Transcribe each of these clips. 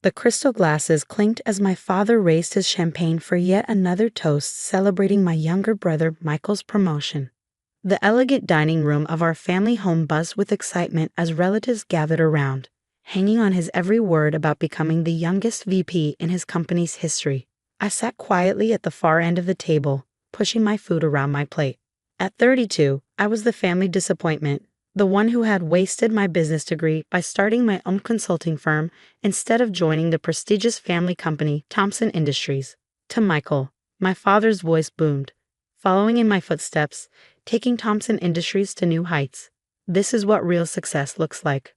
The crystal glasses clinked as my father raised his champagne for yet another toast celebrating my younger brother Michael's promotion. The elegant dining room of our family home buzzed with excitement as relatives gathered around, hanging on his every word about becoming the youngest VP in his company's history. I sat quietly at the far end of the table, pushing my food around my plate. At 32, I was the family disappointment, the one who had wasted my business degree by starting my own consulting firm instead of joining the prestigious family company Thompson Industries. To Michael, my father's voice boomed, following in my footsteps, taking Thompson Industries to new heights. This is what real success looks like.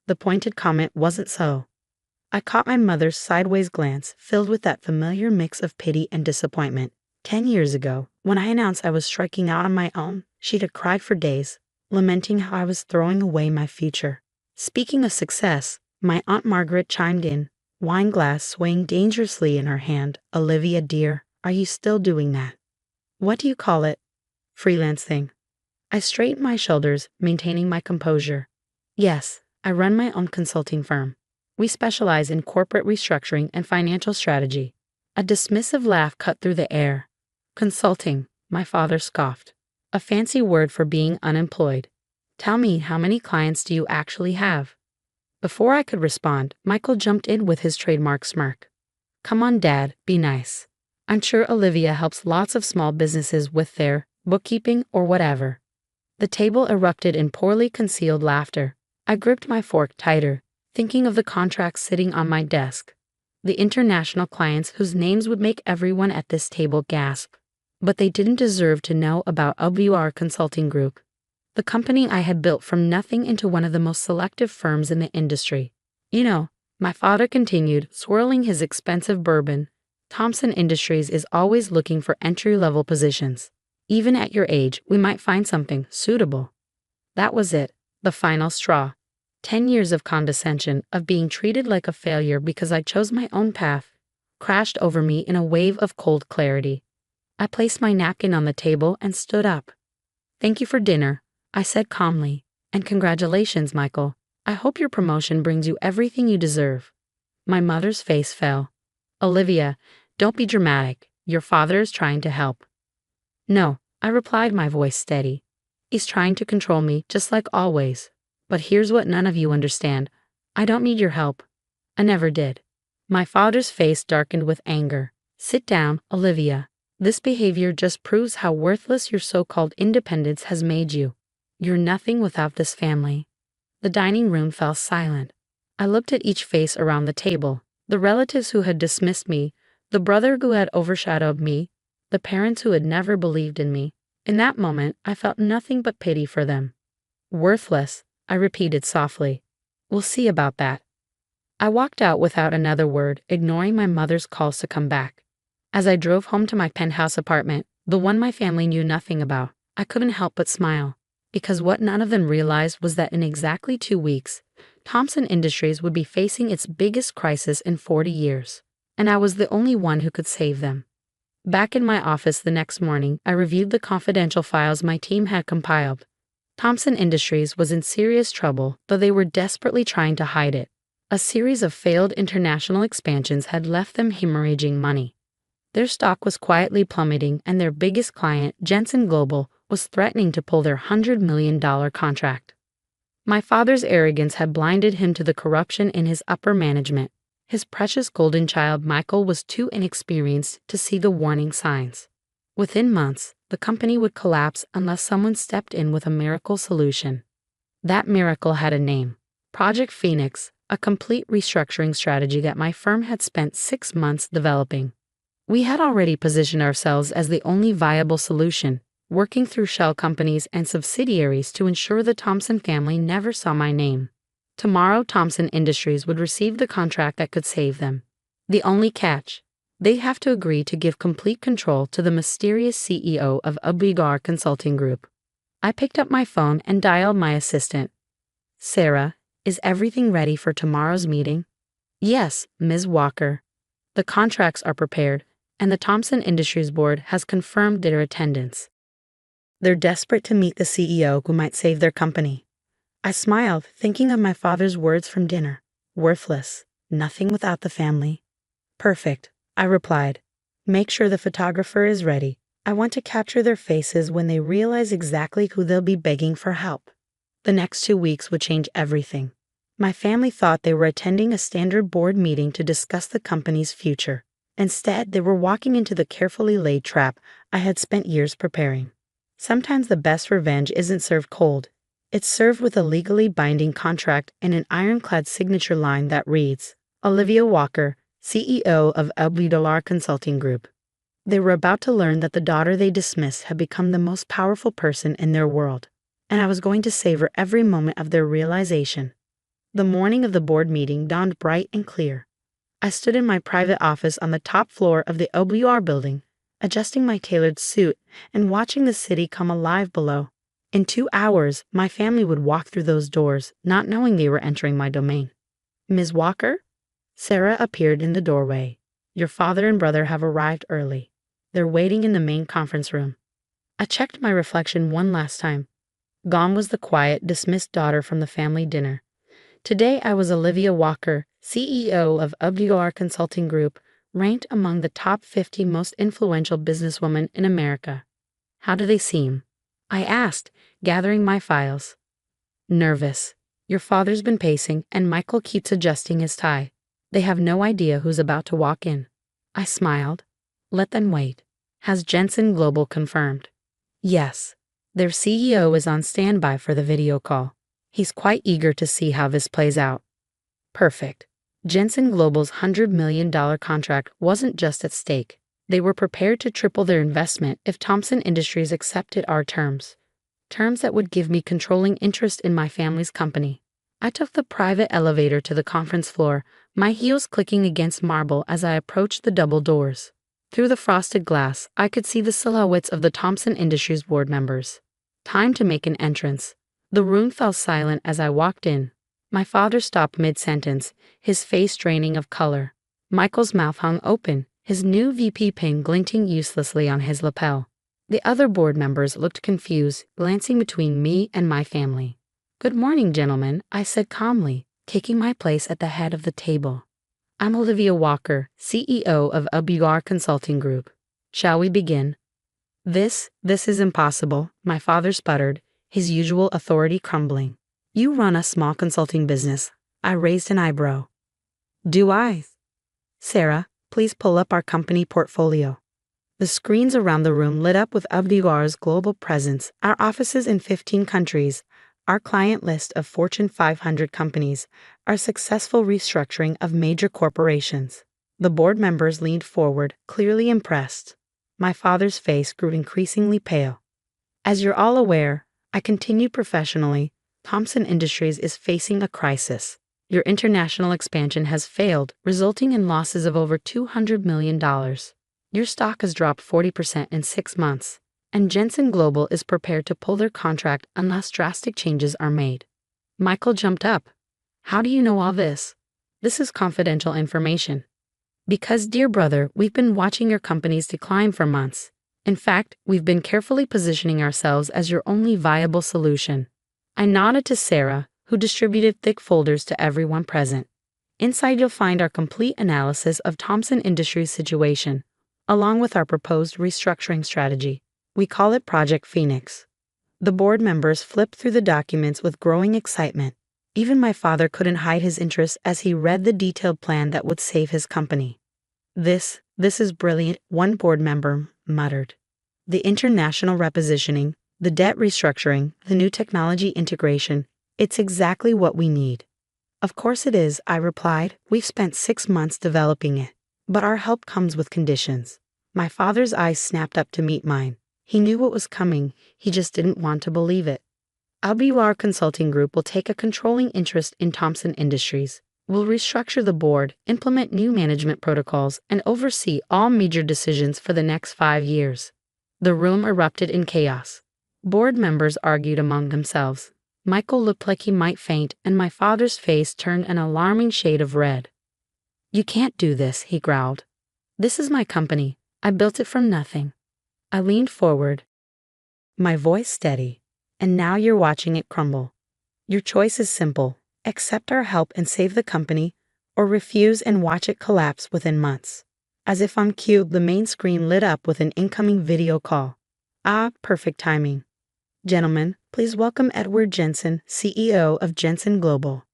The pointed comment wasn't so. I caught my mother's sideways glance, filled with that familiar mix of pity and disappointment. 10 years ago, when I announced I was striking out on my own, she'd have cried for days, lamenting how I was throwing away my future. Speaking of success, my Aunt Margaret chimed in, wine glass swaying dangerously in her hand. Olivia dear, are you still doing that? What do you call it? Freelance thing. I straightened my shoulders, maintaining my composure. Yes, I run my own consulting firm. We specialize in corporate restructuring and financial strategy. A dismissive laugh cut through the air. Consulting, my father scoffed. A fancy word for being unemployed. Tell me, how many clients do you actually have? Before I could respond, Michael jumped in with his trademark smirk. Come on, Dad, be nice. I'm sure Olivia helps lots of small businesses with their bookkeeping or whatever. The table erupted in poorly concealed laughter. I gripped my fork tighter, thinking of the contracts sitting on my desk. The international clients whose names would make everyone at this table gasp. But they didn't deserve to know about WR Consulting Group, the company I had built from nothing into one of the most selective firms in the industry. You know, my father continued, swirling his expensive bourbon, Thompson Industries is always looking for entry-level positions. Even at your age, we might find something suitable. That was it, the final straw. 10 years of condescension, of being treated like a failure because I chose my own path, crashed over me in a wave of cold clarity. I placed my napkin on the table and stood up. Thank you for dinner, I said calmly, and congratulations, Michael. I hope your promotion brings you everything you deserve. My mother's face fell. Olivia, don't be dramatic. Your father is trying to help. No, I replied, my voice steady. He's trying to control me, just like always. But here's what none of you understand. I don't need your help. I never did. My father's face darkened with anger. Sit down, Olivia. This behavior just proves how worthless your so-called independence has made you. You're nothing without this family. The dining room fell silent. I looked at each face around the table, the relatives who had dismissed me, the brother who had overshadowed me, the parents who had never believed in me. In that moment, I felt nothing but pity for them. Worthless, I repeated softly. We'll see about that. I walked out without another word, ignoring my mother's calls to come back. As I drove home to my penthouse apartment, the one my family knew nothing about, I couldn't help but smile, because what none of them realized was that in exactly 2 weeks, Thompson Industries would be facing its biggest crisis in 40 years, and I was the only one who could save them. Back in my office the next morning, I reviewed the confidential files my team had compiled. Thompson Industries was in serious trouble, though they were desperately trying to hide it. A series of failed international expansions had left them hemorrhaging money. Their stock was quietly plummeting, and their biggest client, Jensen Global, was threatening to pull their $100 million contract. My father's arrogance had blinded him to the corruption in his upper management. His precious golden child Michael was too inexperienced to see the warning signs. Within months, the company would collapse unless someone stepped in with a miracle solution. That miracle had a name: Project Phoenix, a complete restructuring strategy that my firm had spent 6 months developing. We had already positioned ourselves as the only viable solution, working through shell companies and subsidiaries to ensure the Thompson family never saw my name. Tomorrow, Thompson Industries would receive the contract that could save them. The only catch: they'd have to agree to give complete control to the mysterious CEO of WR Consulting Group. I picked up my phone and dialed my assistant. Sarah, is everything ready for tomorrow's meeting? Yes, Ms. Walker. The contracts are prepared, and the Thompson Industries board has confirmed their attendance. They're desperate to meet the CEO who might save their company. I smiled, thinking of my father's words from dinner. Worthless. Nothing without the family. Perfect, I replied. Make sure the photographer is ready. I want to capture their faces when they realize exactly who they'll be begging for help. The next 2 weeks would change everything. My family thought they were attending a standard board meeting to discuss the company's future. Instead, they were walking into the carefully laid trap I had spent years preparing. Sometimes the best revenge isn't served cold. It's served with a legally binding contract and an ironclad signature line that reads, Olivia Walker, CEO of UBWR Consulting Group. They were about to learn that the daughter they dismissed had become the most powerful person in their world, and I was going to savor every moment of their realization. The morning of the board meeting dawned bright and clear. I stood in my private office on the top floor of the OBWR building, adjusting my tailored suit and watching the city come alive below. In 2 hours, my family would walk through those doors, not knowing they were entering my domain. Ms. Walker? Sarah appeared in the doorway. Your father and brother have arrived early. They're waiting in the main conference room. I checked my reflection one last time. Gone was the quiet, dismissed daughter from the family dinner. Today I was Olivia Walker, CEO of UBWR Consulting Group, ranked among the top 50 most influential businesswomen in America. How do they seem? I asked, gathering my files. Nervous. Your father's been pacing, and Michael keeps adjusting his tie. They have no idea who's about to walk in. I smiled. Let them wait. Has Jensen Global confirmed? Yes. Their CEO is on standby for the video call. He's quite eager to see how this plays out. Perfect. Jensen Global's $100 million contract wasn't just at stake. They were prepared to triple their investment if Thompson Industries accepted our terms. Terms that would give me controlling interest in my family's company. I took the private elevator to the conference floor, my heels clicking against marble as I approached the double doors. Through the frosted glass, I could see the silhouettes of the Thompson Industries board members. Time to make an entrance. The room fell silent as I walked in. My father stopped mid-sentence, his face draining of color. Michael's mouth hung open, his new VP pin glinting uselessly on his lapel. The other board members looked confused, glancing between me and my family. Good morning, gentlemen, I said calmly, taking my place at the head of the table. I'm Olivia Walker, CEO of UBWR Consulting Group. Shall we begin? This is impossible, my father sputtered, his usual authority crumbling. You run a small consulting business. I raised an eyebrow. Do I? Sarah, please pull up our company portfolio. The screens around the room lit up with UBWR's global presence, our offices in 15 countries, our client list of Fortune 500 companies, our successful restructuring of major corporations. The board members leaned forward, clearly impressed. My father's face grew increasingly pale. As you're all aware, I continued professionally, Thompson Industries is facing a crisis. Your international expansion has failed, resulting in losses of over $200 million. Your stock has dropped 40% in 6 months, and Jensen Global is prepared to pull their contract unless drastic changes are made. Michael jumped up. How do you know all this? This is confidential information. Because, dear brother, we've been watching your company's decline for months. In fact, we've been carefully positioning ourselves as your only viable solution. I nodded to Sarah, who distributed thick folders to everyone present. Inside you'll find our complete analysis of Thompson Industries' situation, along with our proposed restructuring strategy. We call it Project Phoenix. The board members flipped through the documents with growing excitement. Even my father couldn't hide his interest as he read the detailed plan that would save his company. This is brilliant, one board member muttered. The international repositioning, the debt restructuring, the new technology integration, it's exactly what we need. Of course it is, I replied. We've spent 6 months developing it. But our help comes with conditions. My father's eyes snapped up to meet mine. He knew what was coming, he just didn't want to believe it. UBWR Consulting Group will take a controlling interest in Thompson Industries. We'll restructure the board, implement new management protocols, and oversee all major decisions for the next 5 years. The room erupted in chaos. Board members argued among themselves. Michael looked like he might faint, and my father's face turned an alarming shade of red. You can't do this, he growled. This is my company. I built it from nothing. I leaned forward, my voice steady, and now you're watching it crumble. Your choice is simple. Accept our help and save the company, or refuse and watch it collapse within months. As if on cue, the main screen lit up with an incoming video call. Ah, perfect timing. Gentlemen, please welcome Edward Jensen, CEO of Jensen Global.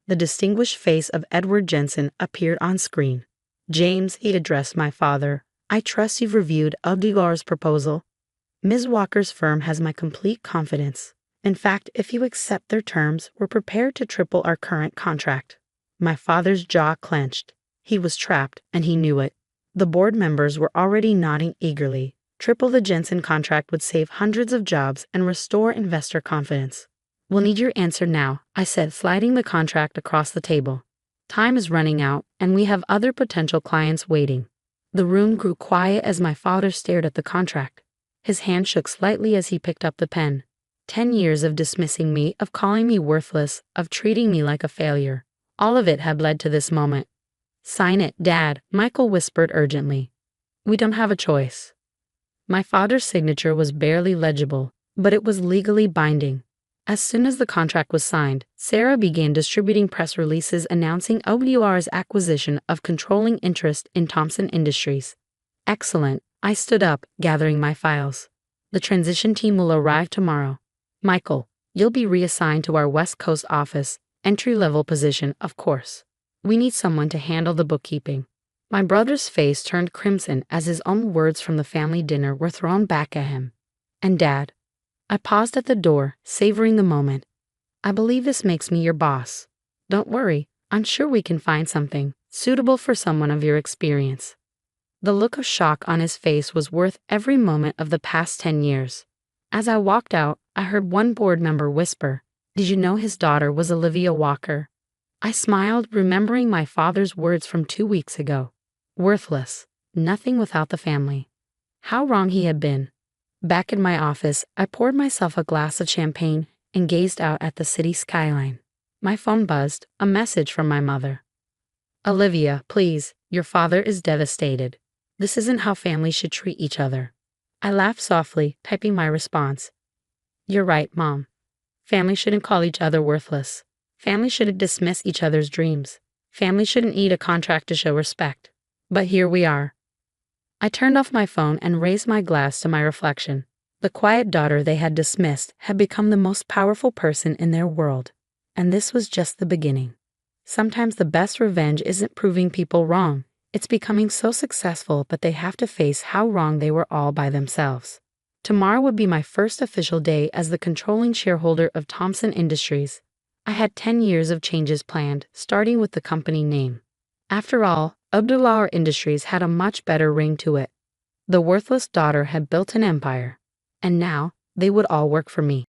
The distinguished face of Edward Jensen appeared on screen. James, he addressed my father, I trust you've reviewed Abdilar's proposal. Ms. Walker's firm has my complete confidence. In fact, if you accept their terms, we're prepared to triple our current contract. My father's jaw clenched. He was trapped, and he knew it. The board members were already nodding eagerly. Triple the Jensen contract would save hundreds of jobs and restore investor confidence. We'll need your answer now, I said, sliding the contract across the table. Time is running out, and we have other potential clients waiting. The room grew quiet as my father stared at the contract. His hand shook slightly as he picked up the pen. 10 years of dismissing me, of calling me worthless, of treating me like a failure. All of it had led to this moment. Sign it, Dad, Michael whispered urgently. We don't have a choice. My father's signature was barely legible, but it was legally binding. As soon as the contract was signed, Sarah began distributing press releases announcing OWR's acquisition of controlling interest in Thomson Industries. Excellent, I stood up, gathering my files. The transition team will arrive tomorrow. Michael, you'll be reassigned to our West Coast office, entry-level position, of course. We need someone to handle the bookkeeping. My brother's face turned crimson as his own words from the family dinner were thrown back at him. And Dad? I paused at the door, savoring the moment. I believe this makes me your boss. Don't worry, I'm sure we can find something suitable for someone of your experience. The look of shock on his face was worth every moment of the past 10 years. As I walked out, I heard one board member whisper, "Did you know his daughter was Olivia Walker?" I smiled, remembering my father's words from 2 weeks ago. Worthless, nothing without the family. How wrong he had been. Back in my office, I poured myself a glass of champagne and gazed out at the city skyline. My phone buzzed, a message from my mother. Olivia, please, your father is devastated. This isn't how families should treat each other. I laughed softly, typing my response. You're right, Mom. Families shouldn't call each other worthless. Families shouldn't dismiss each other's dreams. Families shouldn't need a contract to show respect. But here we are. I turned off my phone and raised my glass to my reflection. The quiet daughter they had dismissed had become the most powerful person in their world. And this was just the beginning. Sometimes the best revenge isn't proving people wrong. It's becoming so successful that they have to face how wrong they were all by themselves. Tomorrow would be my first official day as the controlling shareholder of Thomson Industries. I had 10 years of changes planned, starting with the company name. After all, Abdullah Industries had a much better ring to it. The worthless daughter had built an empire, and now they would all work for me.